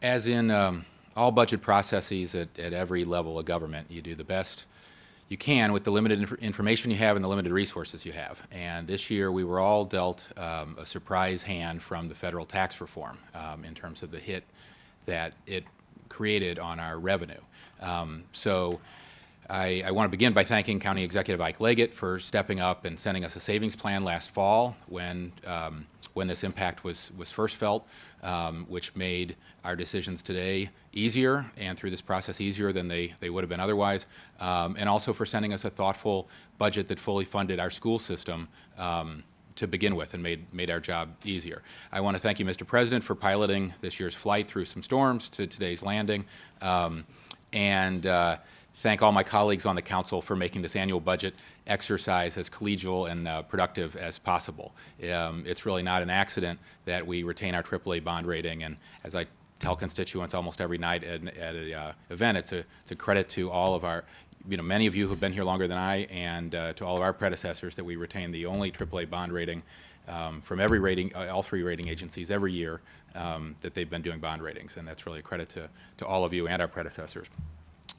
As in all budget processes at every level of government, you do the best you can with the limited information you have and the limited resources you have. And this year we were all dealt a surprise hand from the federal tax reform in terms of the hit that it created on our revenue. So I want to begin by thanking County Executive Ike Leggett for stepping up and sending us a savings plan last fall when this impact was first felt, which made our decisions today easier and through this process easier than they would have been otherwise, and also for sending us a thoughtful budget that fully funded our school system to begin with and made our job easier. I want to thank you, Mr. President, for piloting this year's flight through some storms to today's landing, and thank all my colleagues on the Council for making this annual budget exercise as collegial and productive as possible. It's really not an accident that we retain our AAA bond rating, and as I tell constituents almost every night at an event, it's a credit to all of our, many of you who've been here longer than I, and to all of our predecessors that we retain the only AAA bond rating from every rating, all three rating agencies every year that they've been doing bond ratings, and that's really a credit to all of you and our predecessors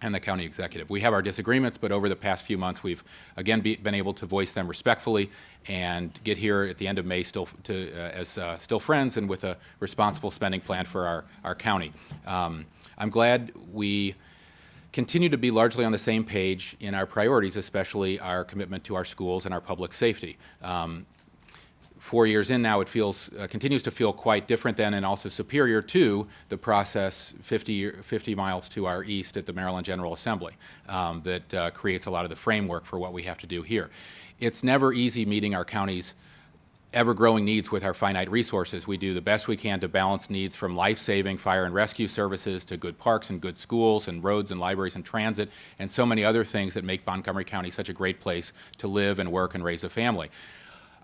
and the county executive. We have our disagreements, but over the past few months we've again been able to voice them respectfully and get here at the end of May still still friends and with a responsible spending plan for our county. I'm glad we continue to be largely on the same page in our priorities, especially our commitment to our schools and our public safety. 4 years in now, it continues to feel quite different than and also superior to the process 50 miles to our east at the Maryland General Assembly that creates a lot of the framework for what we have to do here. It's never easy meeting our county's ever-growing needs with our finite resources. We do the best we can to balance needs from life-saving fire and rescue services to good parks and good schools and roads and libraries and transit and so many other things that make Montgomery County such a great place to live and work and raise a family.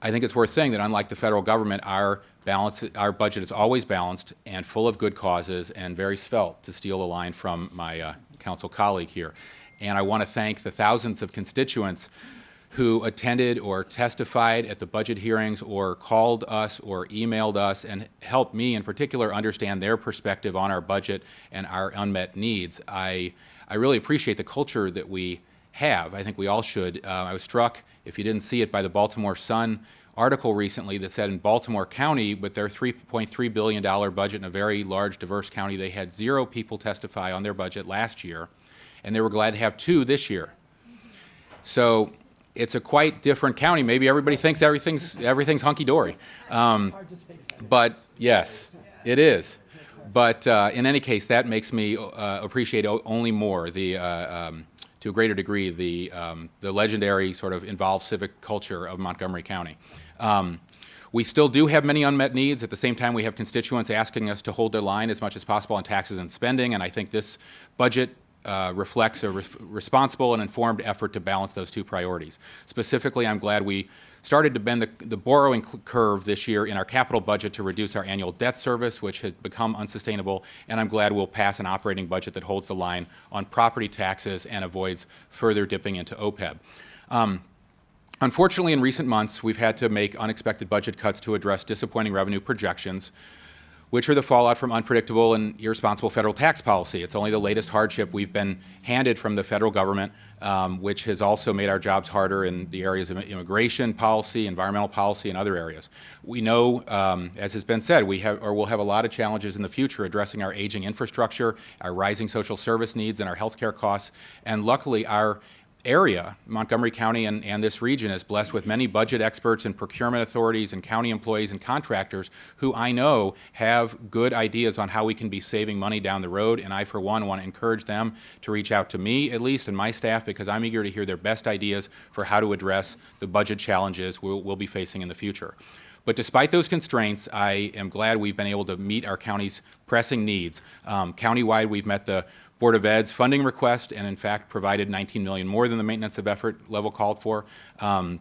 I think it's worth saying that unlike the federal government, our budget is always balanced and full of good causes and very svelte, to steal a line from my council colleague here. And I want to thank the thousands of constituents who attended or testified at the budget hearings or called us or emailed us and helped me in particular understand their perspective on our budget and our unmet needs. I really appreciate the culture that we have. I think we all should. I was struck, if you didn't see it, by the Baltimore Sun article recently that said in Baltimore County, with their $3.3 billion budget in a very large, diverse county, they had 0 people testify on their budget last year, and they were glad to have 2 this year. So it's a quite different county. Maybe everybody thinks everything's hunky-dory. But yes, it is. But in any case, that makes me appreciate only more to a greater degree, the legendary sort of involved civic culture of Montgomery County. We still do have many unmet needs. At the same time, we have constituents asking us to hold their line as much as possible on taxes and spending, and I think this budget reflects a responsible and informed effort to balance those two priorities. Specifically, I'm glad we started to bend the borrowing curve this year in our capital budget to reduce our annual debt service, which has become unsustainable, and I'm glad we'll pass an operating budget that holds the line on property taxes and avoids further dipping into OPEB. Unfortunately, in recent months, we've had to make unexpected budget cuts to address disappointing revenue projections, which are the fallout from unpredictable and irresponsible federal tax policy. It's only the latest hardship we've been handed from the federal government, which has also made our jobs harder in the areas of immigration policy, environmental policy, and other areas. We know, as has been said, we'll have a lot of challenges in the future addressing our aging infrastructure, our rising social service needs, and our healthcare costs. And luckily, our area, Montgomery County and this region, is blessed with many budget experts and procurement authorities and county employees and contractors who I know have good ideas on how we can be saving money down the road, and I, for one, want to encourage them to reach out to me, at least, and my staff, because I'm eager to hear their best ideas for how to address the budget challenges we'll be facing in the future. But despite those constraints, I am glad we've been able to meet our county's pressing needs. Countywide, we've met the Board of Ed's funding request and in fact provided $19 million more than the maintenance of effort level called for. I'm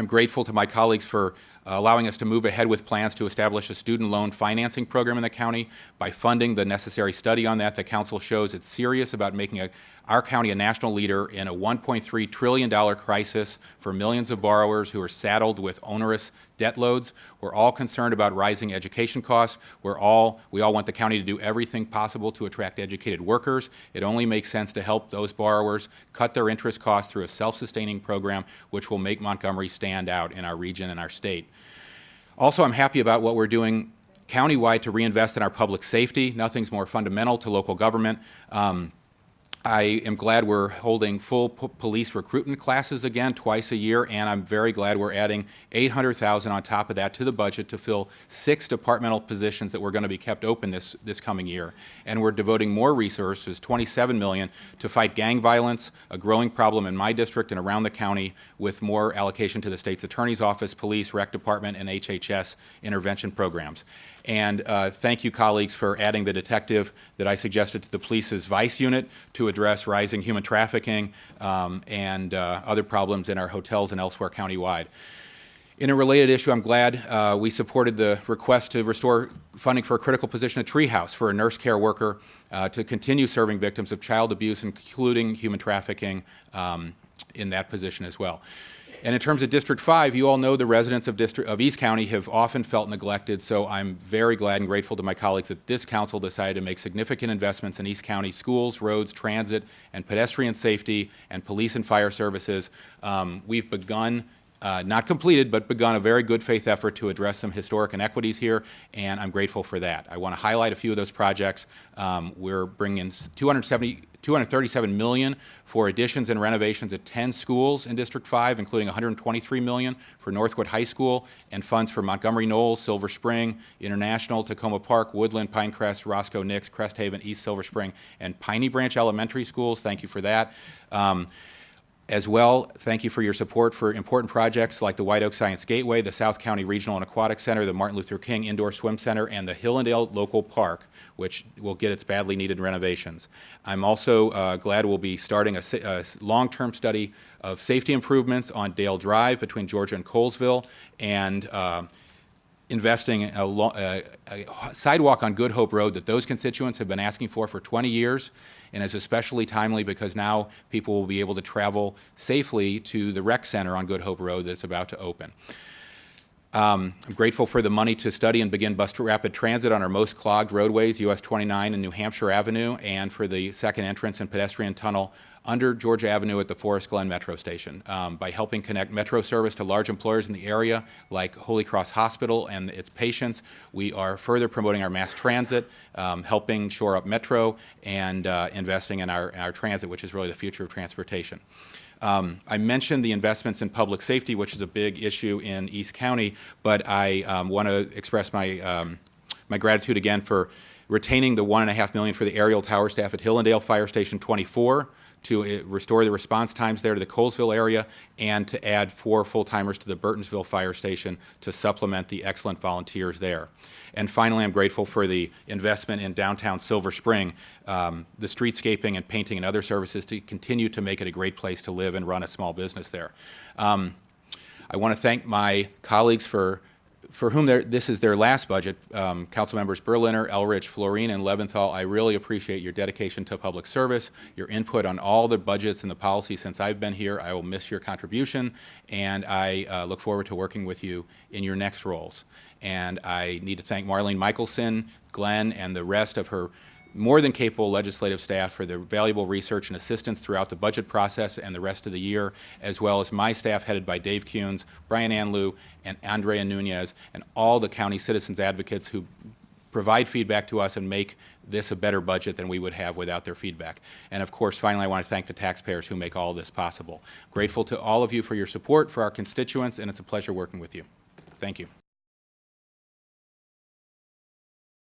grateful to my colleagues for allowing us to move ahead with plans to establish a student loan financing program in the county. By funding the necessary study on that, the council shows it's serious about making our county a national leader in a $1.3 trillion crisis for millions of borrowers who are saddled with onerous debt loads. We're all concerned about rising education costs. We all want the county to do everything possible to attract educated workers. It only makes sense to help those borrowers cut their interest costs through a self-sustaining program which will make Montgomery stand out in our region and our state. Also, I'm happy about what we're doing countywide to reinvest in our public safety. Nothing's more fundamental to local government. I am glad we're holding full police recruitment classes again twice a year, and I'm very glad we're adding $800,000 on top of that to the budget to fill 6 departmental positions that were going to be kept open this coming year. And we're devoting more resources, $27 million, to fight gang violence, a growing problem in my district and around the county, with more allocation to the state's attorney's office, police, rec department, and HHS intervention programs. And thank you, colleagues, for adding the detective that I suggested to the police's vice unit to address rising human trafficking and other problems in our hotels and elsewhere countywide. In a related issue, I'm glad we supported the request to restore funding for a critical position at Treehouse for a nurse care worker to continue serving victims of child abuse, including human trafficking, in that position as well. And in terms of District 5, you all know the residents of East County have often felt neglected, so I'm very glad and grateful to my colleagues that this council decided to make significant investments in East County schools, roads, transit, and pedestrian safety, and police and fire services. We've begun, not completed, but begun a very good faith effort to address some historic inequities here, and I'm grateful for that. I want to highlight a few of those projects. We're bringing $237 million for additions and renovations at 10 schools in District 5, including $123 million for Northwood High School, and funds for Montgomery Knolls, Silver Spring, International, Tacoma Park, Woodland, Pinecrest, Roscoe Nix, Crest Haven, East Silver Spring, and Piney Branch Elementary Schools. Thank you for that. As well, thank you for your support for important projects like the White Oak Science Gateway, the South County Regional and Aquatic Center, the Martin Luther King Indoor Swim Center, and the Hillendale Local Park, which will get its badly needed renovations. I'm also glad we'll be starting a long-term study of safety improvements on Dale Drive between Georgia and Colesville, and investing in a sidewalk on Good Hope Road that those constituents have been asking for 20 years, and is especially timely because now people will be able to travel safely to the rec center on Good Hope Road that's about to open. I'm grateful for the money to study and begin bus rapid transit on our most clogged roadways, US 29 and New Hampshire Avenue, and for the second entrance and pedestrian tunnel under Georgia Avenue at the Forest Glen Metro Station. By helping connect Metro service to large employers in the area like Holy Cross Hospital and its patients, we are further promoting our mass transit, helping shore up Metro, and investing in our transit, which is really the future of transportation. I mentioned the investments in public safety, which is a big issue in East County, but I want to express my gratitude again for retaining the $1.5 million for the aerial tower staff at Hillendale Fire Station 24 to restore the response times there to the Colesville area, and to add 4 full-timers to the Burtonsville Fire Station to supplement the excellent volunteers there. And finally, I'm grateful for the investment in downtown Silver Spring, the streetscaping and painting and other services to continue to make it a great place to live and run a small business there. I want to thank my colleagues for whom this is their last budget, Council Members Berliner, Elrich, Florine, and Leventhal. I really appreciate your dedication to public service, your input on all the budgets and the policy since I've been here. I will miss your contribution, and I look forward to working with you in your next roles. And I need to thank Marlene Michelson, Glenn, and the rest of her more than capable legislative staff for their valuable research and assistance throughout the budget process and the rest of the year, as well as my staff headed by Dave Kuhns, Brian Anlou, and Andrea Nunez, and all the county citizens advocates who provide feedback to us and make this a better budget than we would have without their feedback. And of course, finally, I want to thank the taxpayers who make all this possible. Grateful to all of you for your support for our constituents, and it's a pleasure working with you. Thank you.